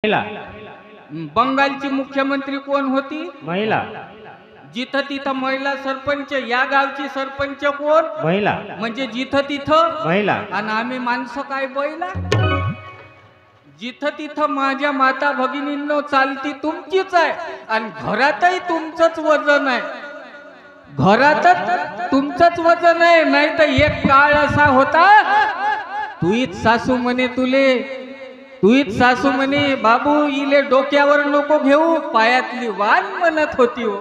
महिला. बंगालची मुख्यमंत्री कोण होती? महिला. जिथं तिथं महिला सरपंच. या गावची सरपंच कोण? महिला. म्हणजे जिथं तिथं महिला. आणि आम्ही माणसं काय बैला? जिथं तिथं माझ्या माता भगिनींनो चालती तुमचीच आहे आणि घरातही तुमचंच वजन आहे. घरातच तुमचंच वजन आहे. नाही तर एक काळ असा होता, तूच सासू म्हणे तुले, तूच सासू म्हणे बाबू इले डोक्यावर नको घेऊ, पायातली वाहन म्हणत होती हो,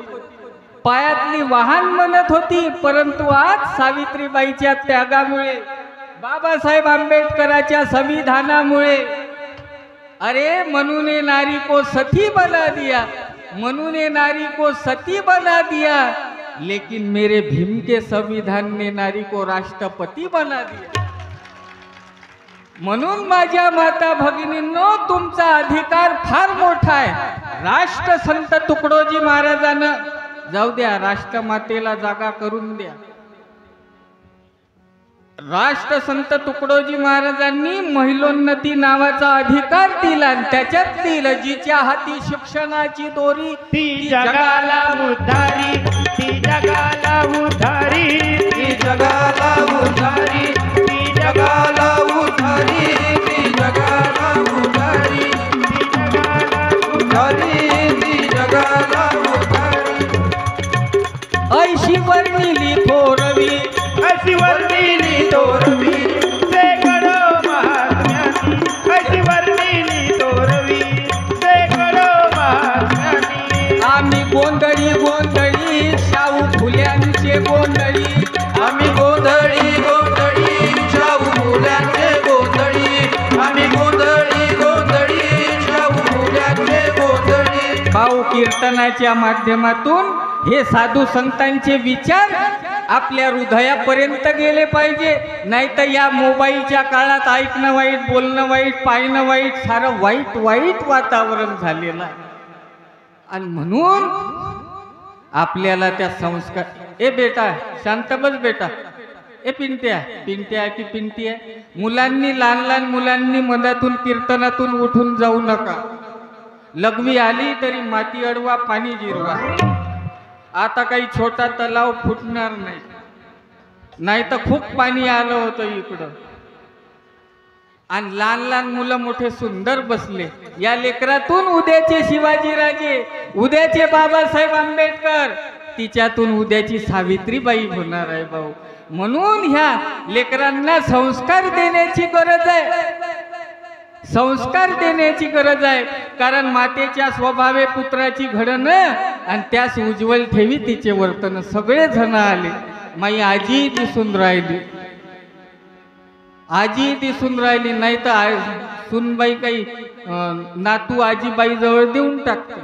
पायातली वाहन म्हणत होती. परंतु आज सावित्रीबाईच्या त्यागामुळे, बाबासाहेब आंबेडकरांच्या संविधानामुळे, अरे म्हणून नारी को सती बना दिया, म्हणून नारी को सती बना दिया, लेकिन मेरे भीम के संविधान ने नारी को राष्ट्रपती बना दिया. म्हणून माझ्या माता भगिनींनो तुमचा अधिकार फार मोठा आहे. राष्ट्रसंत तुकडोजी महाराजांना जाऊ द्या, राष्ट्रमातेला जागा करून द्या. राष्ट्रसंत तुकडोजी महाराजांनी महिलोन्नती नावाचा अधिकार दिला आणि त्याच्यात दिलं, जिच्या हाती शिक्षणाची दोरी ती जगाला उधारी, ती जगाला उधारी, ती जगाला उधारी, ती जगाला उधारी, ती जगाला उधारी, ती जगाला उधारी. ऐशी वर्णिली थोरवी, अशी वर्णिली तोरवी, शेकडो महात्म्यांनी, अशी वर्णिली तोरवी, शेकडो महात्म्यांनी. आम्ही गोंधळी गोंधळी शाहू फुल्यांचे गोंधळी, आम्ही गोंधळी गोंधळी शाहू फुल्यांचे गोंधळी, आम्ही गोंधळी गोंधळी शाहू फुल्यांचे गोंधळी. भाऊ कीर्तनाच्या माध्यमातून हे साधू संतांचे विचार आपल्या हृदयापर्यंत गेले पाहिजे. नाही तर या मोबाईलच्या काळात ऐकणं वाईट, बोलणं वाईट, पाहणं वाईट, सारं वाईट वाईट वातावरण झालेलं आहे. आणि म्हणून आपल्याला त्या संस्कार, ए बेटा शांत बस बेटा, ए पिंट्या, पिंट्या की पिंटी आहे, मुलांनी, लहान लहान मुलांनी मधातून कीर्तनातून उठून जाऊ नका. लघवी आली तरी माती अडवा, पाणी जिरवा. आता काही छोटा तलाव फुटणार नाही, नाही तर खूप पाणी आलं होतं इकडं. आणि लहान लहान मुलं मोठे सुंदर बसले. या लेकरातून उद्याचे शिवाजीराजे, उद्याचे बाबासाहेब आंबेडकर, तिच्यातून उद्याची सावित्रीबाई होणार आहे भाऊ. म्हणून ह्या लेकरांना संस्कार देण्याची गरज आहे, संस्कार देण्याची गरज आहे. कारण मातेच्या स्वभावे पुत्राची घडण आणि त्यास उज्ज्वल ठेवी तिचे वर्तन. सगळे जण आले, माई आजी दिसून राहिली, आजी दिसून राहिली. नाही तर सुनबाई काही नातू आजीबाई जवळ देऊन टाकते.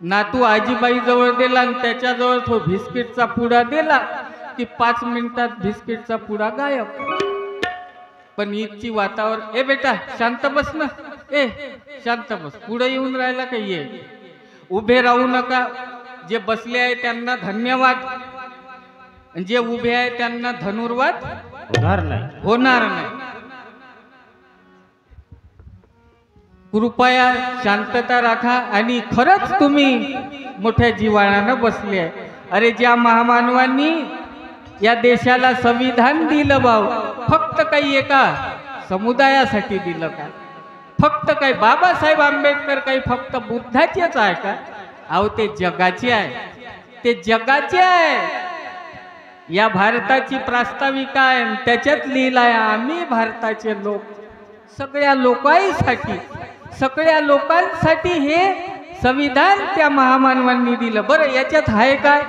नातू आजीबाई जवळ दिला आणि त्याच्याजवळ तो बिस्किटचा पुडा दिला की 5 मिनिटात बिस्किटचा पुडा गायब. पण इथची वातावरण, ए बेटा शांत बस ना, ए शांत बस, पुढे येऊन राहिला का, ये उभे राहू नका. जे बसले आहे त्यांना धन्यवाद, जे उभे आहे त्यांना धनुर्वाद होणार नाही, होणार नाही. कृपया शांतता राखा. आणि खरंच तुम्ही मोठ्या जिव्हाळ्यानं बसले आहे. अरे ज्या महामानवांनी या देशाला संविधान दिलं भाऊ, फक्त काही एका समुदायासाठी दिलं का? फक्त काही बाबासाहेब आंबेडकर काही फक्त बुद्धाचेच आहे का? अहो ते जगाचे आहे, ते जगाचे आहे. या भारताची प्रास्ताविका आहे, त्याच्यात लिहिलं आहे आम्ही भारताचे लोक, सगळ्या लोकांसाठी, सगळ्या लोकांसाठी हे संविधान त्या महामानवांनी दिलं. बरं याच्यात आहे काय?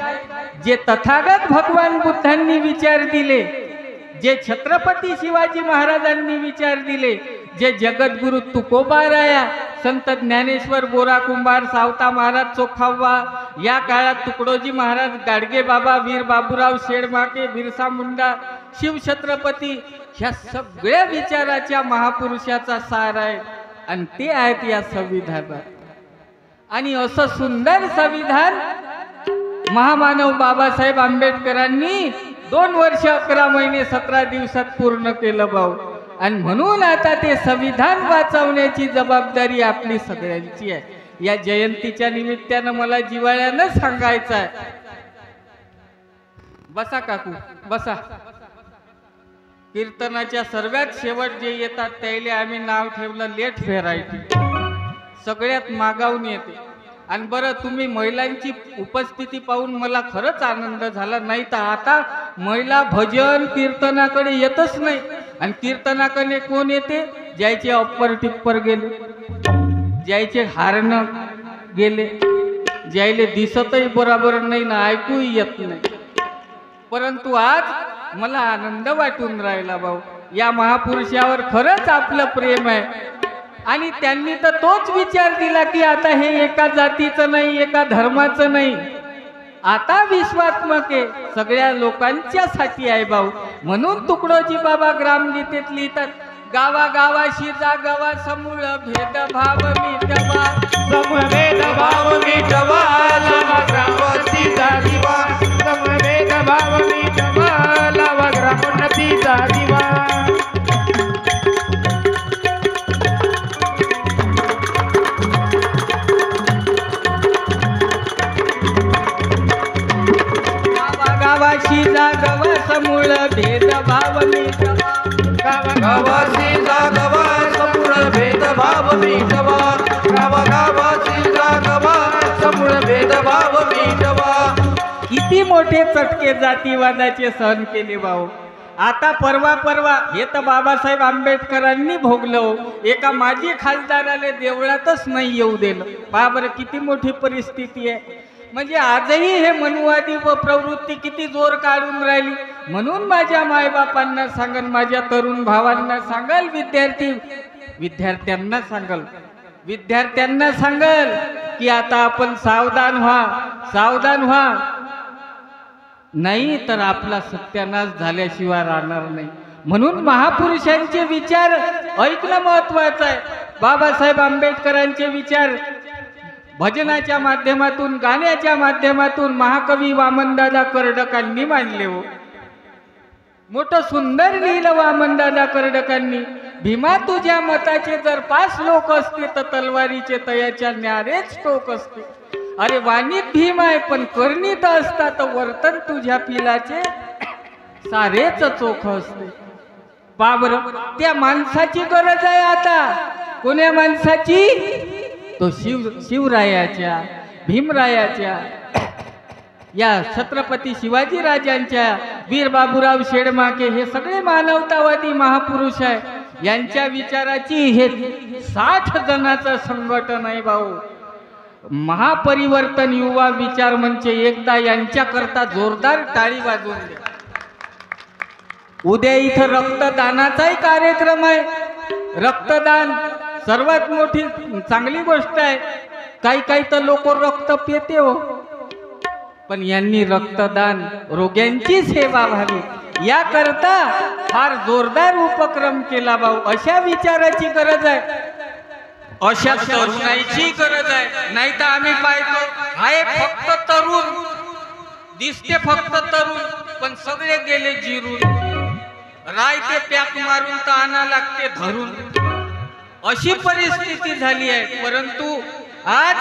जे तथागत भगवान बुद्धांनी विचार दिले, जे छत्रपती शिवाजी महाराजांनी विचार दिले, जे जगद्गुरु तुकोबाराया, संत ज्ञानेश्वर, गोरा कुंभार, सावता महाराज चोखाव्वा, या काळात तुकडोजी महाराज, गाडगे बाबा, वीर बाबूराव शेडमाके, बिरसा मुंडा, शिवछत्रपती, ह्या सगळ्या विचाराच्या महापुरुषाचा सार आहे आणि ते आहेत या संविधानात. आणि असं सुंदर संविधान महामानव बाबासाहेब आंबेडकरांनी 2 वर्ष 11 महिने 17 दिवसात पूर्ण केलं भाऊ. आणि म्हणून आता ते संविधान वाचवण्याची जबाबदारी आपली सगळ्यांची आहे। या जयंतीच्या निमित्तानं मला जिव्हाळ्यानं सांगायचं आहे। बसा काकू बसा। कीर्तनाच्या सर्वात शेवट जे येतात त्याला आम्ही नाव ठेवलं लेट व्हेरायटी, सगळ्यात मागावून येते। आणि बरं तुम्ही महिलांची उपस्थिती पाहून मला खरंच आनंद झाला, नाही तर आता महिला भजन कीर्तनाकडे येतच नाही। आणि कीर्तनाकडे कोण येते? ज्याचे अप्पर टिप्पर गेले, ज्याचे हारणं गेले, ज्याले दिसतही बरोबर नाही ना ऐकूही येत नाही। परंतु आज मला आनंद वाटून राहिला भाऊ, या महापुरुषावर खरंच आपलं प्रेम आहे। आणि त्यांनी तर तोच विचार दिला की आता हे एका जातीचं नाही, एका धर्माचं नाही, आता विश्वात्मक आहे, सगळ्या लोकांच्यासाठी आहे भाऊ। म्हणून तुकडोजी बाबा ग्रामगीतेत लिहितात, गावागावाशी जागवा समूळ भेदभाव मिटवा, समवेद भाव मिटवा, लावा ग्रामोन्नतीचा दिवा, समवेद भाव मिटवा, लावा ग्रामोन्नतीचा दिवा। गावागावाशी जागवा समूळ भेदभाव मिटवा, गावागावाशी जागवा समूळ भेदभाव मिटवा, गावागावाशी जागवा समूळ भेदभाव मिटवा। किती मोठे चटके जातीवादाचे सहन केले भाऊ। आता परवा हे तर बाबासाहेब आंबेडकरांनी भोगलं, एका माजी खासदाराला देवळातच नाही येऊ दिलं। पहा बरं किती मोठी परिस्थिती आहे। म्हणजे आजही हे मनुवादी व प्रवृत्ती किती जोर काढून राहिली। म्हणून माझ्या मायबापांना सांगल, माझ्या तरुण भावांना सांगल, विद्यार्थ्यांना सांगल की आता आपण सावधान व्हा, नाही तर आपला सत्यानाश झाल्याशिवाय राहणार नाही। म्हणून महापुरुषांचे विचार ऐकणं महत्वाचं आहे। बाबासाहेब आंबेडकरांचे विचार भजनाच्या माध्यमातून, गाण्याच्या माध्यमातून महाकवी वामनदादा कर्डकांनी मांडले हो। मोठं सुंदर लिहिलं वामनदादा कर्डकांनी, भीमा तुझ्या मताचे जर 5 लोक असते तर तलवारीचे तयाच्या न्यारेच टोक असते। अरे वाणीत भीम आहे पण करणीत असता तर वर्तन तुझ्या पिलाचे सारेच चोख असते। बाबर त्या माणसाची गरज आहे आता। कोण्या माणसाची? तो शिवरायाच्या, भीमरायाच्या, या छत्रपती शिवाजी राजांच्या, वीर बाबूराव शेडमाके, हे सगळे मानवतावादी महापुरुष आहे। यांच्या विचाराची हे 60 जणांचं संघटन आहे भाऊ। महापरिवर्तन युवा विचार मंच, एकदा यांच्याकरता जोरदार टाळी वाजवून द्या। उद्या इथं रक्तदानाचाही कार्यक्रम आहे। रक्तदान सर्वात मोठी चांगली गोष्ट आहे। काही तर लोक रक्त पिते हो, पण यांनी रक्तदान, रोग्यांची सेवा व्हावी याकरता फार जोरदार उपक्रम केला भाऊ। अशा विचाराची गरज आहे, अशा तरुणाईची गरज आहे। नाही तर आम्ही पाहतो आहे फक्त तरुण दिसते, फक्त तरुण, पण सगळे गेले जिरून। रायते पॅक मारून तर आणा लागते धरून, अशी परिस्थिती झाली आहे। परंतु आज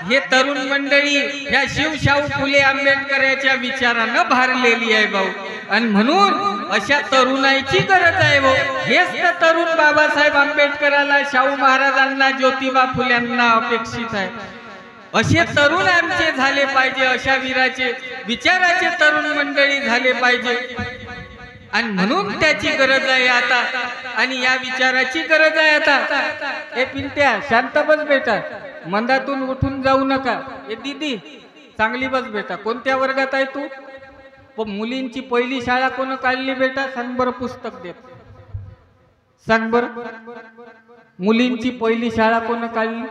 हे तरुण मंडळी ह्या शिवशाहू फुले आंबेडकरांच्या विचारानं भारलेली आहे भाऊ। आणि म्हणून अशा तरुणाईची गरज आहे भाऊ। हेच तर तरुण बाबासाहेब आंबेडकराला, शाहू महाराजांना, ज्योतिबा फुल्यांना अपेक्षित आहे। असे तरुण आमचे झाले पाहिजे, अशा वीराचे विचाराचे तरुण मंडळी झाले पाहिजे। आणि म्हणून त्याची गरज आहे आता, आणि या विचाराची गरज आहे आता। ए पिंट्या शांत बस बेटा, मंदातून उठून जाऊ नका। ए दीदी चांगली बस बेटा। कोणत्या वर्गात आहे तू? मुलींची पहिली शाळा कोण काढली बेटा? सांग बरं, पुस्तक देत सांग बरं। मुलींची पहिली शाळा कोण काढली?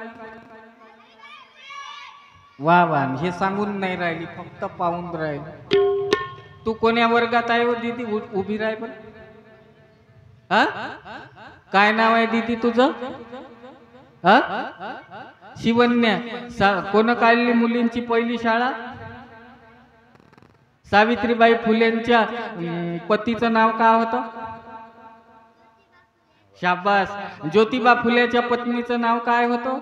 वा वा, हे सांगून नाही राहिली, फक्त पाहून राहिली। तू कोण्या वर्गात आहे हो दीदी? उभी राह पण। हा काय नाव आहे दीदी तुझं? हा शिवन्या। कोण काढली मुलींची पहिली शाळा? सावित्रीबाई फुलेंच्या पतीचं नाव काय होतं? शाबास. ज्योतिबा फुलेच्या पत्नीचं नाव काय होतं?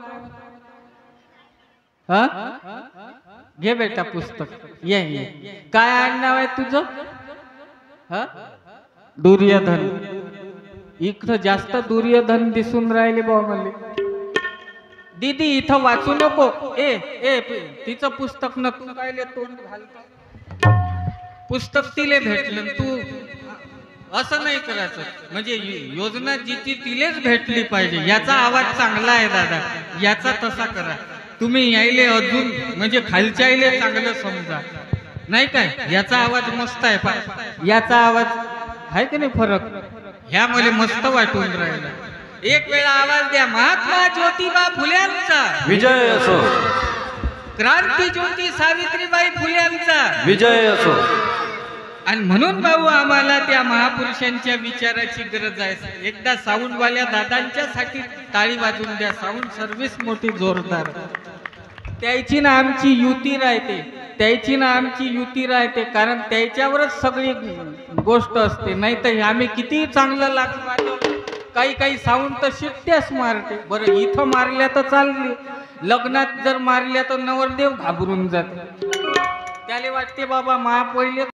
हा, घे बेटा पुस्तक. ये काय आडनाव आहे तुझं? हा, दुर्योधन. इथं जास्त दुर्योधन दिसून राहिले बा मला. दीदी इथं वाचू नको. ए तिचं पुस्तक नको काय तोंड घालतो. पुस्तक तिले भेटलं, तू असं नाही करायचं. म्हणजे योजना जिची तिलेच भेटली पाहिजे. याचा आवाज चांगला आहे दादा, याचा तसा करा. तुम्ही यायले अजून म्हणजे खालच्या यायले चांगलं समजा, नाही काय? याचा आवाज मस्त आहे पा, याचा आवाज आहे की नाही फरक? ह्या मला मस्त वाटून राहिला. एक वेळा आवाज द्या. महात्मा ज्योतिबा फुल्यांचा विजय असो. क्रांती ज्योती सावित्रीबाई फुल्यांचा विजय असो. आणि म्हणून भाऊ आम्हाला त्या महापुरुषांच्या विचाराची गरज आहे. एकदा साऊंडवाल्या दादांच्या साठी टाळी वाजून द्या. साऊंड सर्व्हिस मोठी जोरदार. त्याची ना आमची युती राहते, त्याची ना आमची युती राहते. कारण त्याच्यावरच सगळी गोष्ट असते. नाही तर आम्ही किती चांगलं लागतो, काही साऊंड तर शिट्ट्याच मारते. बरं इथं मारल्या तर चालली, लग्नात जर मारल्या तर नवरदेव घाबरून जाते. त्याला वाटते बाबा मा पहिले